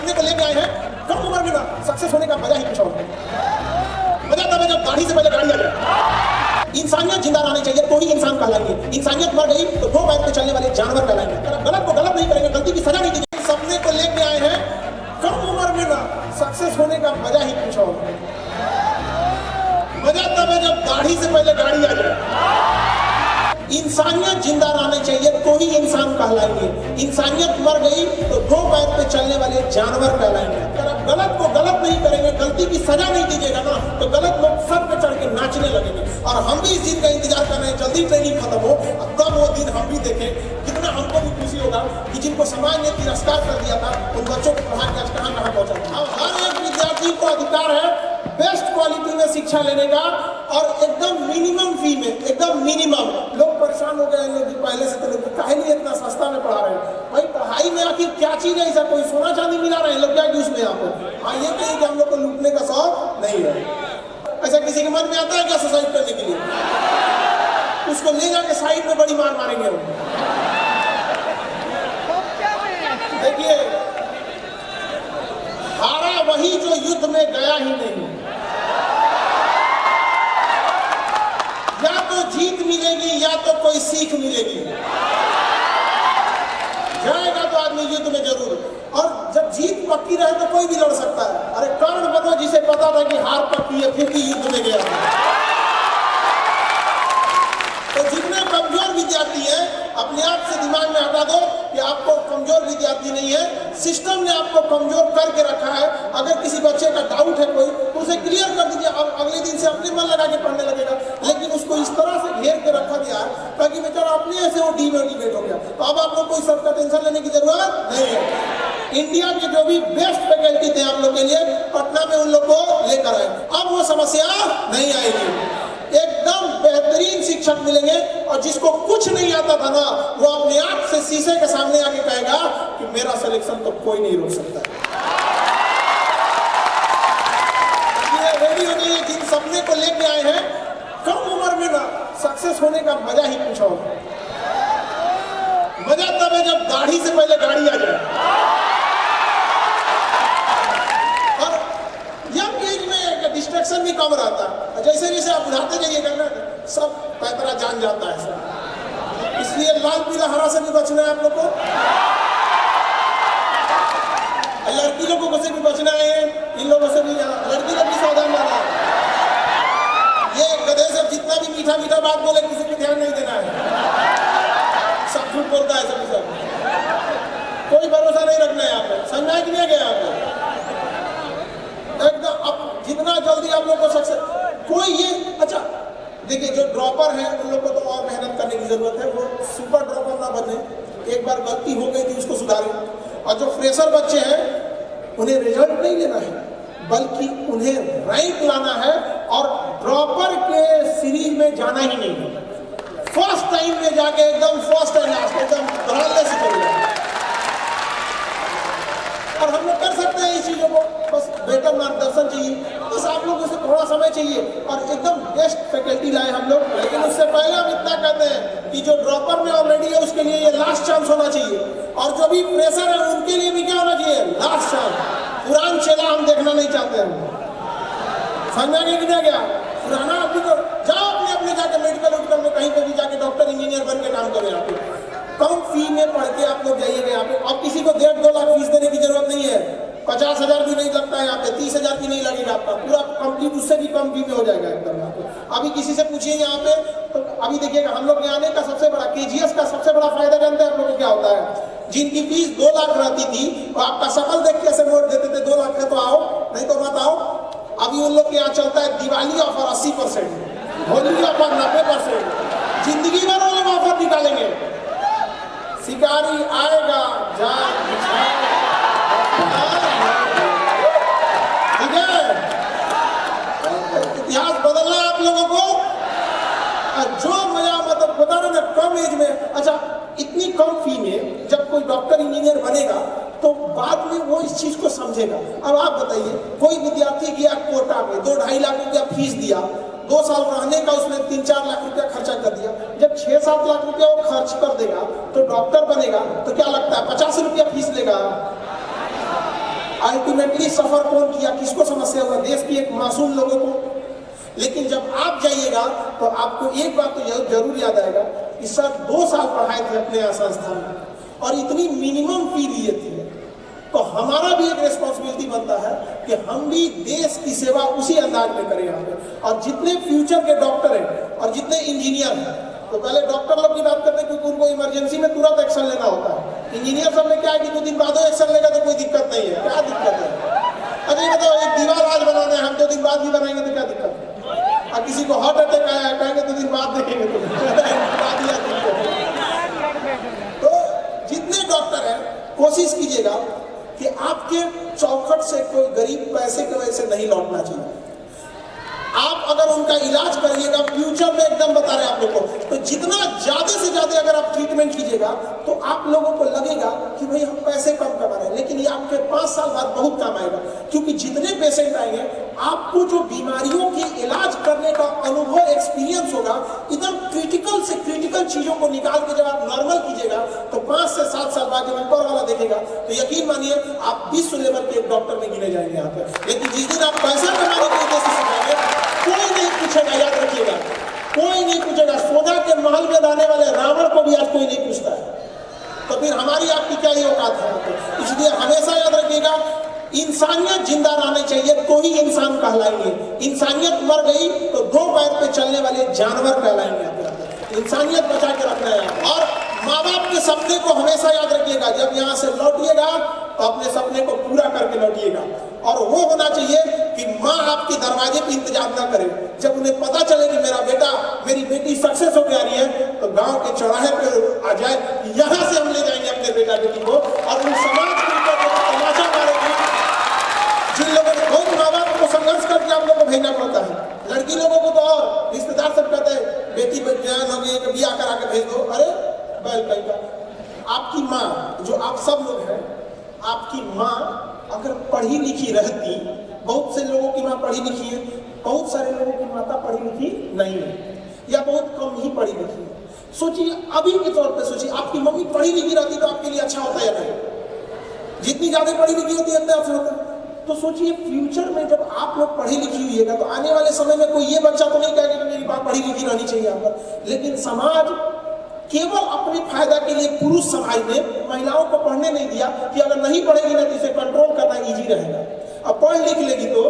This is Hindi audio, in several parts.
सामने को लेके आए हैं। कम उम्र में सक्सेस होने का मजा ही कुछ और है। मजा तब है जब दाढ़ी से पहले गाड़ी आ जाए। इंसानियत जिंदा रहनी चाहिए तो ही इंसान कहलाएंगे। इंसानियत मर गई तो दो पैर पे चलने वाले जानवर कहलाएंगे। गलत को गलत नहीं करेंगे, गलती की सजा नहीं दीजिए। सपने को लेके आए हैं। कम उम्र में सक्सेस होने का मजा ही कुछ और है। मजा तब है जब दाढ़ी से पहले गाड़ी आ जाए। इंसानियत जिंदा रहनी चाहिए तो ही इंसान कहलाएंगे। इंसानियत मर गई तो दो पैर पे चलने वाले जानवर कहलाएंगे। अगर आप गलत को गलत नहीं करेंगे, गलती की सजा नहीं दीजिएगा ना, तो गलत लोग सर पे चढ़ के नाचने लगेंगे। और हम भी इस दिन का इंतजार कर रहे हैं, जल्दी ट्रेनिंग खत्म हो, तब वो दिन हम भी देखें। कितना हमको भी खुशी होगा कि जिनको समाज ने तिरस्कार कर दिया था, उन बच्चों को पढ़ा के आज कहाँ पहुंचा था। हर एक विद्यार्थी को अधिकार है बेस्ट क्वालिटी में शिक्षा लेने का, और एकदम मिनिमम फी में, एकदम मिनिमम। लोग परेशान हो गए लोग पहले से, तो लोग काहे नहीं इतना सस्ता में पढ़ा रहे हैं। भाई पढ़ाई में आखिर क्या चीज है ऐसा? कोई सोना चांदी मिला रहे हैं लोग क्या कि उसमें आपको? हाँ ये कहीं कि हम लोग को लूटने का शौक नहीं है। ऐसा किसी के मन में आता है क्या सुसाइड करने के लिए? उसको ले जाके साइड में बड़ी मार मारेंगे हम। देखिए हारा वही जो युद्ध में गया ही नहीं। या तो जीत मिलेगी या तो कोई सीख मिलेगी। जाएगा तो आदमी युद्ध में जरूर, और जब जीत पक्की रहे तो कोई भी लड़ सकता है। अरे कर्ण बनो जिसे पता था कि हार पक्की है, फिर भी युद्ध में गया। तो जितने कमजोर विद्यार्थी हैं अपने आप से दिमाग में हटा दो कि आपको कमजोर विद्यार्थी नहीं है, सिस्टम ने आपको कमजोर करके रखा है। अगर किसी बच्चे का डाउट है कोई, तो उसे क्लियर कर दीजिए। अब अगले दिन से अपने मन लगा के पढ़ने लगेगा। लेकिन उसको इस तरह से घेर के रखा गया है ताकि बेचारा अपने से वो डिमोटिवेट हो गया। तो अब आप लोग को इस सबका टेंशन लेने की जरूरत नहीं है। इंडिया के जो भी बेस्ट फैकल्टी थे आप लोग के लिए, पटना में उन लोग को लेकर आए। अब वो समस्या नहीं आएगी। एकदम बेहतरीन शिक्षक मिलेंगे, और जिसको कुछ नहीं आता था ना, वो अपने आप से शीशे के सामने आके कहेगा कि मेरा सिलेक्शन तो कोई नहीं रोक सकता। रेडी हो जाइए। जिन सपने को लेके आए हैं, कम उम्र में ना सक्सेस होने का मजा ही कुछ और है। मजा तब है जब दाढ़ी से पहले गाड़ी आ जाए। और यंग एज में डिस्ट्रैक्शन भी कम रहता है। जैसे जैसे आप बुढ़ाते जाइएगा ना, सब पैतरा जान जाता है सब। इसलिए लाल पीला हरा से भी बचना है आप लोग को। लड़की लोगों से भी बचना है, इन लोगों से भी। लड़की लोग भी सावधान रहना है। ये गधे से जितना भी मीठा मीठा बात बोले, किसी पे ध्यान नहीं देना है। सब झूठ बोलता है सब। कोई भरोसा नहीं रखना है आप लोग। समझा कि नहीं गया आपको? एकदम अब जितना जल्दी आप लोग को सक्सेस कोई ये अच्छा देखिए, जो ड्रॉपर है उन लोग को तो और मेहनत करने की जरूरत है। वो सुपर ड्रॉपर ना बने। एक बार गलती हो गई थी उसको सुधारें। और जो फ्रेशर बच्चे हैं उन्हें रिजल्ट नहीं लेना है, बल्कि उन्हें रैंक लाना है। और ड्रॉपर के सीरीज में जाना ही नहीं है। फर्स्ट टाइम में जाके एकदम फर्स्ट एंड लास्ट एकदम धड़ल्ले से करिए। और हम लोग कर सकते हैं इस चीजों को। बस बेटर मार्गदर्शन चाहिए, बस आप लोगों से थोड़ा समय चाहिए, और एकदम बेस्ट फैकल्टी लाए हम लोग। लेकिन उससे पहले हम इतना कहते हैं कि जो ड्रॉपर में ऑलरेडी है उसके लिए ये लास्ट चांस होना चाहिए। और जो भी प्रेशर है उनके लिए भी क्या होना चाहिए? Last chance. पुरान चेला हम देखना नहीं चाहते हैं। समझा कि नहीं गया? पुराना आदमी को जाओ अपने जाके मेडिकल में कहीं पे भी जाके डॉक्टर इंजीनियर बन के काम करें। आप कम फी में पढ़ के आप लोग जाइएगा यहाँ पे। अब किसी को 1.5-2 लाख फीस देने की जरूरत नहीं है। 50,000 भी नहीं लगता है यहाँ पे, 30,000 भी नहीं लगेगा आपका। पूरा कंप्लीट उससे भी कम फी में हो जाएगा एकदम यहाँ पे। अभी किसी से पूछिए यहाँ पे, तो अभी देखिएगा हम लोग के आने का सबसे बड़ा KGS का सबसे बड़ा फायदा जानते हैं आप लोगों को क्या होता है? जिनकी फीस 2 लाख रहती थी, और आपका शकल देख के ऐसे वोट देते थे 2 लाख है तो आओ, नहीं तो मत आओ। अभी उन लोग के यहाँ चलता है दिवाली ऑफर 80%, होली ऑफर 90%, जिंदगी भर वो लोग ऑफर निकालेंगे। शिकारी आएगा जान ठीक है। इतिहास बदलना है आप लोगों को। जो मजा मतलब बता रहे ना, कम एज में, अच्छा इतनी कम फी में जब कोई डॉक्टर इंजीनियर बनेगा तो बाद में वो इस चीज को समझेगा। अब आप बताइए, कोई विद्यार्थी गया कोटा में 2-2.5 लाख रुपया फीस दिया, 2 साल रहने का उसने 3-4 लाख रुपया खर्चा कर दिया। जब 6-7 लाख रुपया वो खर्च कर देगा तो डॉक्टर बनेगा, तो क्या लगता है 50 रुपया फीस लेगा? अल्टीमेटली सफर कौन किया, किसको समस्या हुआ? देश की एक मासूम लोगों को। लेकिन जब आप जाइएगा तो आपको एक बात तो जरूर याद आएगा कि सर 2 साल पढ़ाए थे अपने यहाँ संस्थान में और इतनी मिनिमम फी लिए थे। तो हमारा भी एक रिस्पॉन्सिबिलिटी बनता है कि हम भी देश की सेवा उसी अंदाज में करें यहाँ पे। और जितने फ्यूचर के डॉक्टर हैं और जितने इंजीनियर हैं, तो पहले डॉक्टर लोग की बात करते हैं क्योंकि उनको इमरजेंसी में तुरंत एक्शन लेना होता है। इंजीनियर सब में क्या है कि 2 दिन बाद एक्शन लेगा तो कोई दिक्कत नहीं है। क्या दिक्कत है? अरे बताओ, एक दीवार आज बनाना है, हम 2 दिन बाद भी बनाएंगे तो क्या दिक्कत है? और किसी को हार्ट अटैक आया है, कहेंगे 2 दिन बाद देखेंगे तो जितने डॉक्टर हैं कोशिश कीजिएगा कि आपके चौखट से कोई गरीब पैसे की वजह से नहीं लौटना चाहिए। आप अगर उनका इलाज करिएगा फ्यूचर में, एकदम बता रहे हैं आप लोग को, तो जितना ज्यादा से ज्यादा अगर आप ट्रीटमेंट कीजिएगा तो आप लोगों को लगेगा कि भाई हम पैसे कम कमा रहे हैं, लेकिन ये आपके 5 साल बाद बहुत काम आएगा। क्योंकि जितने पेशेंट आएंगे आपको जो बीमारियों की इलाज करने का अनुभव, एक्सपीरियंस होगा, एकदम क्रिटिकल से क्रिटिकल चीजों को निकाल के जब आप नॉर्मल कीजिएगा तो 5 से 7 साल बाद जब ऊपर वाला देखेगा तो यकीन मानिए आप विश्व लेवल के एक डॉक्टर में गिने जाएंगे यहाँ पे। लेकिन जिस दिन आप पैसा कमाने के उद्देश्य से जाएंगे कोई नहीं पूछेगा, याद रखिएगा, कोई नहीं पूछेगा। सोना के महल में रहने वाले रावण को भी आज कोई नहीं पूछता है, तो फिर हमारी आपकी क्या ही औकात है? इसलिए हमेशा याद रखिएगा, इंसानियत जिंदा रहनी चाहिए तो ही इंसान कहलाएंगे। इंसानियत मर गई तो 2 पैर पे चलने वाले जानवर कहलाएंगे। इंसानियत बचा के रखना है। और माँ बाप के सपने को हमेशा याद रखिएगा, जब यहाँ से लौटिएगा तो अपने सपने को पूरा करके लौटिएगा। और वो होना चाहिए कि माँ आपके दरवाजे पे इंतजार ना करे। जब उन्हें पता चले कि मेरा बेटा, मेरी बेटी सक्सेस हो जा रही है, तो गांव के चौराहे पे आ जाए, यहाँ से हम ले जाएंगे अपने बेटा बेटी को। और उन समाज के ऊपर तमाचा मारेंगे जिन लोगों ने बहुत माँ बाप को संघर्ष करके आप लोगों को भेजना पड़ता है। लड़की लोगों को तो और रिश्तेदार सब कहते हैं बेटी जवान हो गई, कभी आकर आके भेज दो। अरे बैल का आपकी माँ, जो आप सब लोग हैं, आपकी माँ अगर पढ़ी लिखी रहती, बहुत से लोगों की माँ पढ़ी लिखी है, बहुत सारे लोगों की माता पढ़ी लिखी नहीं है या बहुत कम ही पढ़ी लिखी है। सोचिए अभी के तौर पे सोचिए, आपकी मम्मी पढ़ी लिखी रहती तो आपके लिए अच्छा होता है या नहीं? जितनी ज्यादा पढ़ी लिखी होती है उतना अच्छा होता है। तो सोचिए फ्यूचर में जब आप लोग पढ़ी लिखी हुईएगा तो आने वाले समय में कोई ये बच्चा तो नहीं कहेगा कि मेरी माँ पढ़ी लिखी रहनी चाहिए यहाँ पर। लेकिन समाज केवल अपने फायदा के लिए, पुरुष समाज ने महिलाओं को पढ़ने नहीं दिया कि अगर नहीं पढ़ेगी ना तो इसे कंट्रोल करना इजी रहेगा। अब पढ़ लिख लेगी तो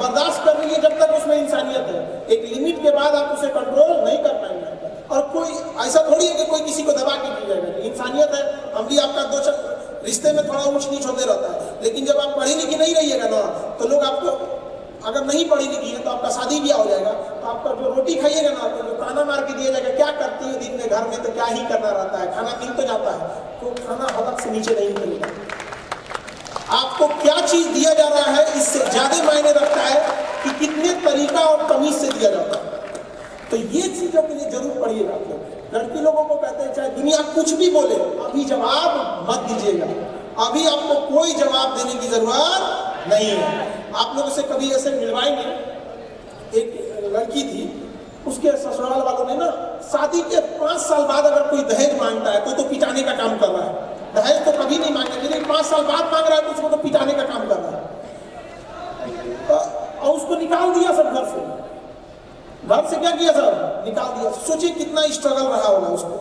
बर्दाश्त कर रही है जब तक उसमें इंसानियत है। एक लिमिट के बाद आप उसे कंट्रोल नहीं कर पाएंगे। और कोई ऐसा थोड़ी है कि कोई किसी को दबा के की जाएगा। इंसानियत है, हम भी आपका 2 रिश्ते में थोड़ा ऊंच नीच होते रहता है। लेकिन जब आप पढ़ी लिखी नहीं रहिएगा ना तो लोग आपको, अगर नहीं पढ़ी लिखी है तो आपका शादी ब्याह हो जाएगा तो आपका जो रोटी खाइएगा ना तो जो खाना मार के दिया जाएगा, क्या करती है दिन में घर में, तो क्या ही करना रहता है, खाना मिल तो जाता है, तो खाना हदक से नीचे नहीं मिलेगा। आपको क्या चीज दिया जा रहा है इससे ज्यादा मायने रखता है कि कितने तरीका और तमीज से दिया जाता है। तो ये चीजों के लिए जरूर पढ़िएगा आप लोग। लड़की लोगों को कहते हैं चाहे दुनिया कुछ भी बोले, अभी जवाब मत दीजिएगा, अभी आपको कोई जवाब देने की जरूरत नहीं है। आप लोगों से कभी ऐसे मिलवाएंगे, एक लड़की थी, उसके ससुराल वालों ने ना शादी के 5 साल बाद अगर कोई दहेज मांगता है तो पिटाने का काम कर रहा है। दहेज तो कभी नहीं मांगे, लेकिन 5 साल बाद मांग रहा है तो उसको तो पिटाने का काम कर रहा है। और उसको निकाल दिया सब घर से। घर से क्या किया सर? निकाल दिया। सोचिए कितना स्ट्रगल रहा होगा उसको।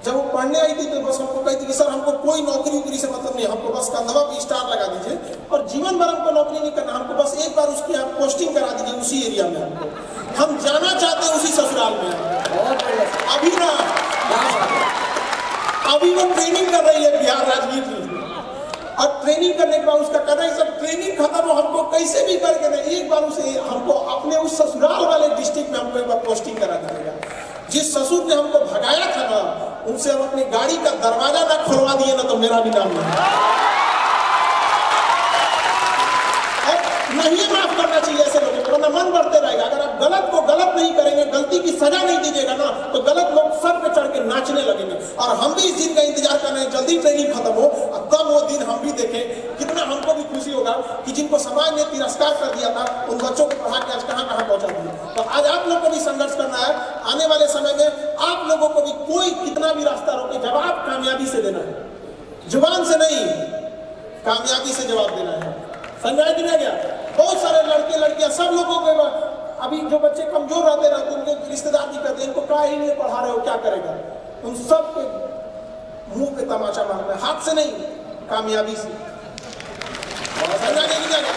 जब वो पढ़ने आई थी तो बस हमको कहती कि सर हमको कोई नौकरी वोकरी से मतलब नहीं, हमको बस कंधवा पे स्टार लगा दीजिए और जीवन भर हमको नौकरी नहीं करना, हमको बस एक बार उसकी आप पोस्टिंग करा दीजिए उसी एरिया में, हम जाना चाहते हैं उसी ससुराल में। अभी ना अभी वो ट्रेनिंग कर रही है बिहार राजनीति में, और ट्रेनिंग करने के बाद उसका कहना है सब ट्रेनिंग खत्म हो, हमको कैसे भी करके ना एक बार उसे हमको अपने उस ससुराल वाले डिस्ट्रिक्ट में हमको एक बार पोस्टिंग करा दीजिएगा। जिस ससुर ने हमको भगाया था ना, उनसे हम अपनी गाड़ी का दरवाजा ना खुलवा दिए ना तो मेरा भी नाम नहीं माफ करना चाहिए ऐसे लोगों को, वरना मन बढ़ते रहेगा। अगर आप गलत को गलत नहीं करेंगे, गलती की सजा नहीं दीजिएगा ना, तो गलत लोग सर पे चढ़ के नाचने लगेंगे। और हम भी इस दिन का इंतजार कर रहे हैं, जल्दी ट्रेनिंग खत्म हो और तब वो दिन हम भी देखें। कितना हमको भी खुशी होगा कि जिनको समाज ने तिरस्कार कर दिया था उन बच्चों को पढ़ा के आज कहाँ पहुंचा दिया। तो आज आप लोग को भी संघर्ष करना है। आने वाले समय में आप लोगों को भी कोई कितना भी रास्ता रोके, जवाब कामयाबी से देना है। जुबान से नहीं, कामयाबी से जवाब देना है। समझाया कि नहीं गया? बहुत सारे लड़के लड़कियां सब लोगों के अभी जो बच्चे कमजोर रहते ना, तो उनके रिश्तेदार भी कहते हैं इनको क्या ही नहीं पढ़ा रहे हो, क्या करेगा? उन सब के मुंह पे तमाचा मारना है, हाथ से नहीं, कामयाबी से। समझाने की जगह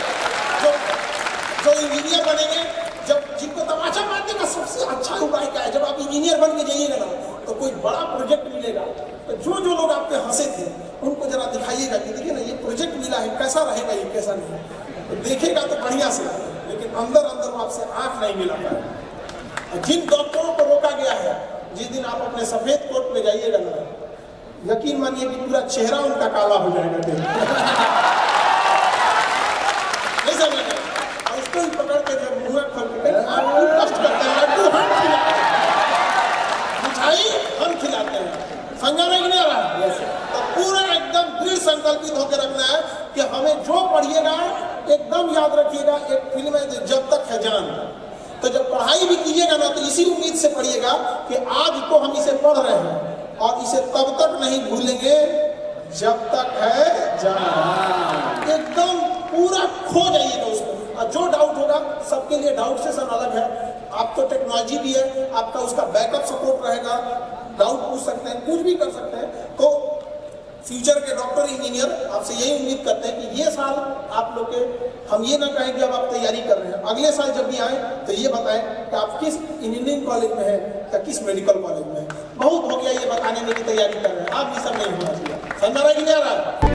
जो इंजीनियर बनेंगे, जब जिनको तमाचा मारने का सबसे अच्छा उपाय क्या है? जब आप इंजीनियर बन के जाइएगा ना, तो कोई बड़ा प्रोजेक्ट मिलेगा, तो जो जो लोग आप पे हंसे थे उनको जरा दिखाइएगा कि देखिए ना, ये प्रोजेक्ट मिला है, कैसा रहेगा, ये कैसा नहीं। तो देखेगा तो बढ़िया से, लेकिन अंदर अंदर वो आपसे आंख नहीं मिला पाए। जिन डॉक्टरों को रोका गया है, जिस दिन आप अपने सफेद कोट में जाइएगा ना, यकीन मानिए कि पूरा चेहरा उनका काला हो जाएगा। उसको ही पकड़ के जब मुंह खोल के कष्ट करते हैं, लड्डू हम खिलाते हैं, मिठाई हम खिलाते हैं। समझा नहीं नहीं आ रहा? तो पूरा एकदम दृढ़ संकल्पित होकर रखना है कि हमें जो पढ़िएगा एकदम याद रखिएगा। एक फिल्म है जब तक है जान, तो जब पढ़ाई भी कीजिएगा ना, तो इसी उम्मीद से पढ़िएगा कि आज तो हम इसे पढ़ रहे हैं और इसे तब तक नहीं भूलेंगे जब तक है जान। एकदम पूरा खो जाइएगा उसको। और जो डाउट होगा, सबके लिए डाउट सेशन अलग है। आप तो टेक्नोलॉजी भी है, आपका उसका बैकअप सपोर्ट रहेगा, डाउट पूछ सकते हैं, कुछ भी कर सकते हैं। तो फ्यूचर के डॉक्टर इंजीनियर आपसे यही उम्मीद करते हैं कि ये साल आप लोग के, हम ये ना कहें कि अब आप तैयारी कर रहे हैं, अगले साल जब भी आए तो ये बताएं कि आप किस इंजीनियरिंग कॉलेज में है या किस मेडिकल कॉलेज में है। बहुत हो गया ये बताने में कि तैयारी कर रहे हैं, आप ये सब नहीं होना चाहिए। समझ रहा है कि नहीं आ रहा?